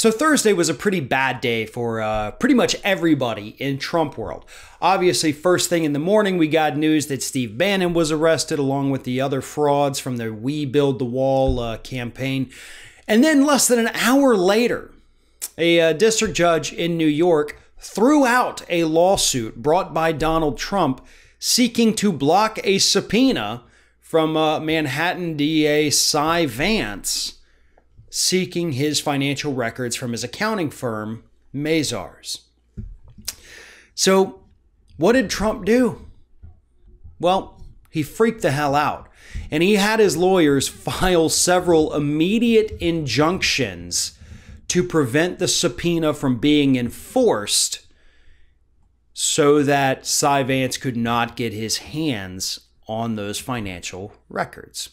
So Thursday was a pretty bad day for pretty much everybody in Trump world. Obviously, first thing in the morning, we got news that Steve Bannon was arrested along with the other frauds from the We Build the Wall campaign. And then less than an hour later, a district judge in New York threw out a lawsuit brought by Donald Trump seeking to block a subpoena from Manhattan DA Cy Vance, seeking his financial records from his accounting firm, Mazars. So what did Trump do? Well, he freaked the hell out, and he had his lawyers file several immediate injunctions to prevent the subpoena from being enforced so that Cy Vance could not get his hands on those financial records.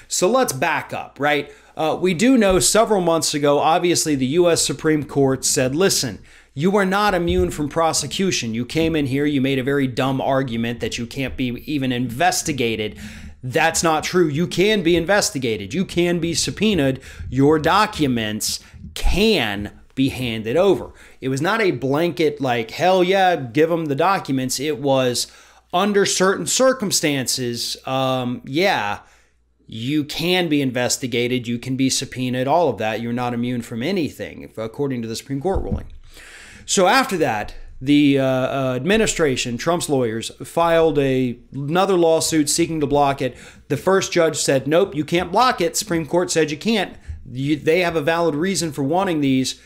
So let's back up, right? We do know several months ago, obviously, the U.S. Supreme Court said, listen, you are not immune from prosecution. You came in here, you made a very dumb argument that you can't be even investigated. That's not true. You can be investigated. You can be subpoenaed. Your documents can be handed over. It was not a blanket like, hell yeah, give them the documents. It was under certain circumstances, yeah, you can be investigated, you can be subpoenaed, all of that. You're not immune from anything, according to the Supreme Court ruling. So after that, the administration, Trump's lawyers, filed another lawsuit seeking to block it. The first judge said, nope, you can't block it. Supreme Court said you can't. They have a valid reason for wanting these.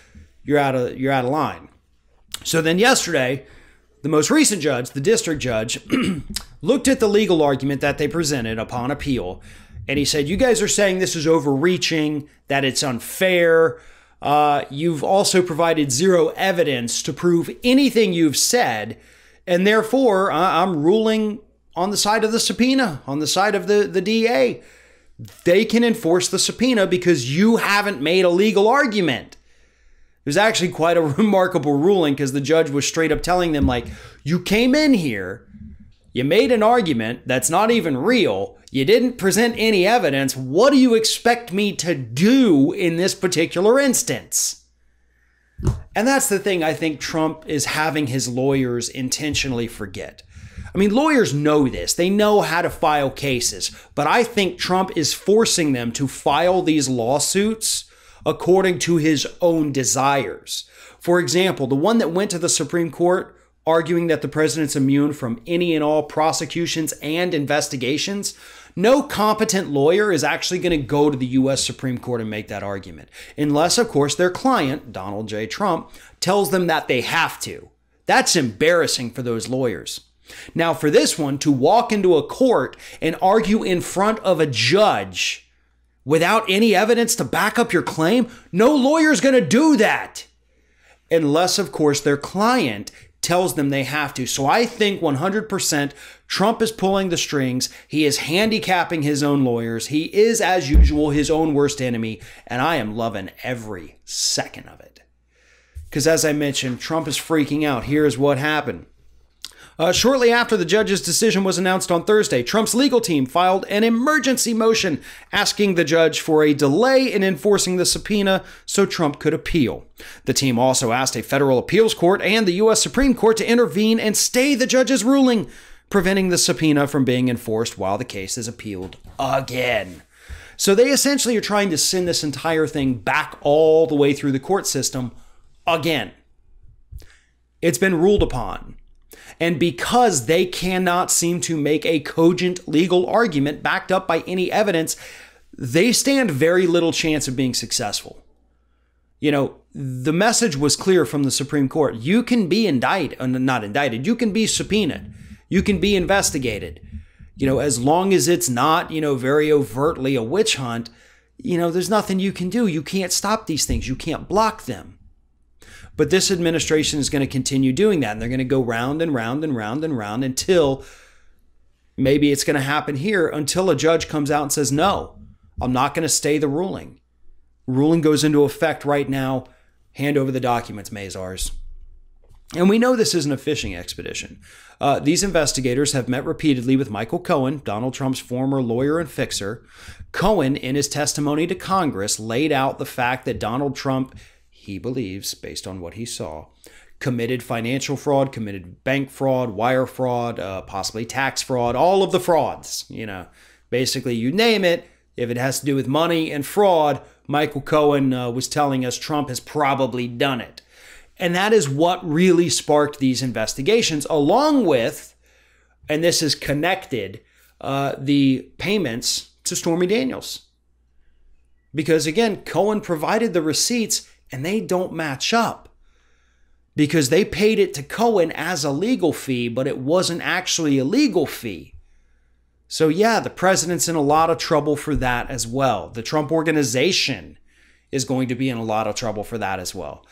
You're out of line. So then yesterday, the most recent judge, the district judge, looked at the legal argument that they presented upon appeal, and he said, you guys are saying this is overreaching, that it's unfair. You've also provided zero evidence to prove anything you've said, and therefore I'm ruling on the side of the subpoena, on the side of the DA. They can enforce the subpoena because you haven't made a legal argument. It was actually quite a remarkable ruling because the judge was straight up telling them, like, you came in here, you made an argument that's not even real, you didn't present any evidence, what do you expect me to do in this particular instance? And that's the thing I think Trump is having his lawyers intentionally forget. I mean, lawyers know this. They know how to file cases, but I think Trump is forcing them to file these lawsuits according to his own desires. For example, the one that went to the Supreme Court arguing that the president's immune from any and all prosecutions and investigations, no competent lawyer is actually going to go to the U.S. Supreme Court and make that argument, unless, of course, their client, Donald J. Trump, tells them that they have to. That's embarrassing for those lawyers. Now, for this one, to walk into a court and argue in front of a judge without any evidence to back up your claim, no lawyer's going to do that. Unless, of course, their client tells them they have to. So I think 100% Trump is pulling the strings. He is handicapping his own lawyers. He is, as usual, his own worst enemy. And I am loving every second of it. Because as I mentioned, Trump is freaking out. Here's what happened. Shortly after the judge's decision was announced on Thursday, Trump's legal team filed an emergency motion asking the judge for a delay in enforcing the subpoena so Trump could appeal. The team also asked a federal appeals court and the U.S. Supreme Court to intervene and stay the judge's ruling, preventing the subpoena from being enforced while the case is appealed again. So they essentially are trying to send this entire thing back all the way through the court system again. It's been ruled upon. And because they cannot seem to make a cogent legal argument backed up by any evidence, they stand very little chance of being successful. You know, the message was clear from the Supreme Court. You can be not indicted, you can be subpoenaed. You can be investigated. You know, as long as it's not, very overtly a witch hunt, there's nothing you can do. You can't stop these things. You can't block them. But this administration is going to continue doing that. And they're going to go round and round and round and round until maybe it's going to happen here until a judge comes out and says, no, I'm not going to stay the ruling. Ruling goes into effect right now. Hand over the documents, Mazars. And we know this isn't a fishing expedition. These investigators have met repeatedly with Michael Cohen, Donald Trump's former lawyer and fixer. Cohen, in his testimony to Congress, laid out the fact that Donald Trump, he believes, based on what he saw, committed financial fraud, committed bank fraud, wire fraud, possibly tax fraud, all of the frauds. Basically, you name it. If it has to do with money and fraud, Michael Cohen was telling us Trump has probably done it. And that is what really sparked these investigations, along with, and this is connected, the payments to Stormy Daniels. Because again, Cohen provided the receipts and they don't match up. Because they paid it to Cohen as a legal fee, but it wasn't actually a legal fee. So yeah, the president's in a lot of trouble for that as well. The Trump organization is going to be in a lot of trouble for that as well.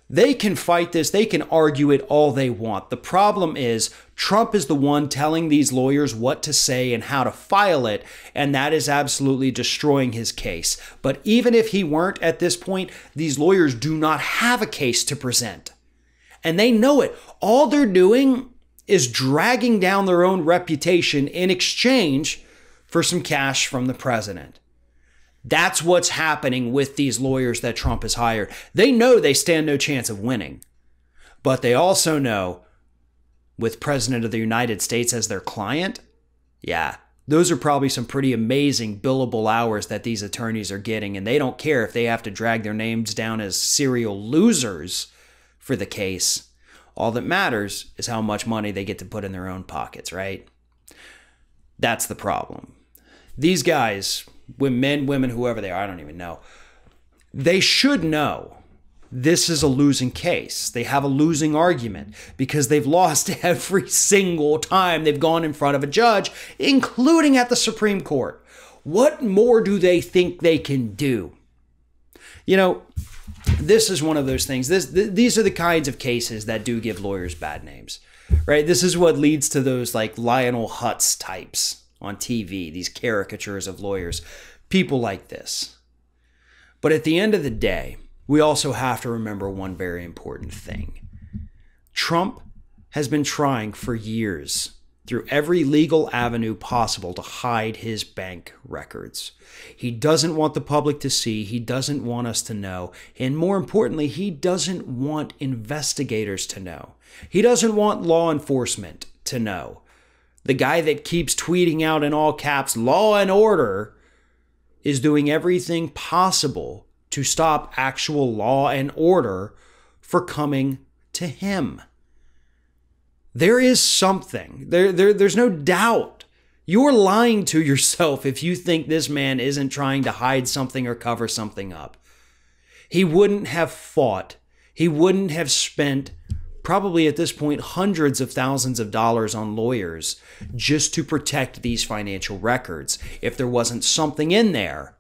They can fight this. They can argue it all they want. The problem is Trump is the one telling these lawyers what to say and how to file it, and that is absolutely destroying his case. But even if he weren't at this point, these lawyers do not have a case to present. And they know it. All they're doing is dragging down their own reputation in exchange for some cash from the president. That's what's happening with these lawyers that Trump has hired. They know they stand no chance of winning, but they also know with President of the United States as their client, yeah, those are probably some pretty amazing billable hours that these attorneys are getting, and they don't care if they have to drag their names down as serial losers for the case. All that matters is how much money they get to put in their own pockets, right? That's the problem. These guys, men, women, whoever they are, I don't even know, they should know this is a losing case. They have a losing argument because they've lost every single time they've gone in front of a judge, including at the Supreme Court. What more do they think they can do? This is one of those things. These are the kinds of cases that do give lawyers bad names, right? This is what leads to those like Lionel Hutz types on TV, these caricatures of lawyers, people like this. But at the end of the day, we also have to remember one very important thing. Trump has been trying for years through every legal avenue possible to hide his bank records. He doesn't want the public to see. He doesn't want us to know. And more importantly, he doesn't want investigators to know. He doesn't want law enforcement to know. The guy that keeps tweeting out in all caps, "Law and order," is doing everything possible to stop actual law and order for coming to him. There is something. There's no doubt. You're lying to yourself if you think this man isn't trying to hide something or cover something up. He wouldn't have fought. He wouldn't have spent probably at this point hundreds of thousands of dollars on lawyers just to protect these financial records if there wasn't something in there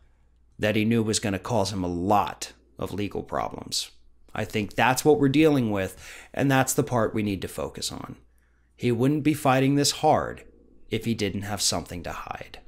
that he knew was going to cause him a lot of legal problems. I think that's what we're dealing with, and that's the part we need to focus on. He wouldn't be fighting this hard if he didn't have something to hide.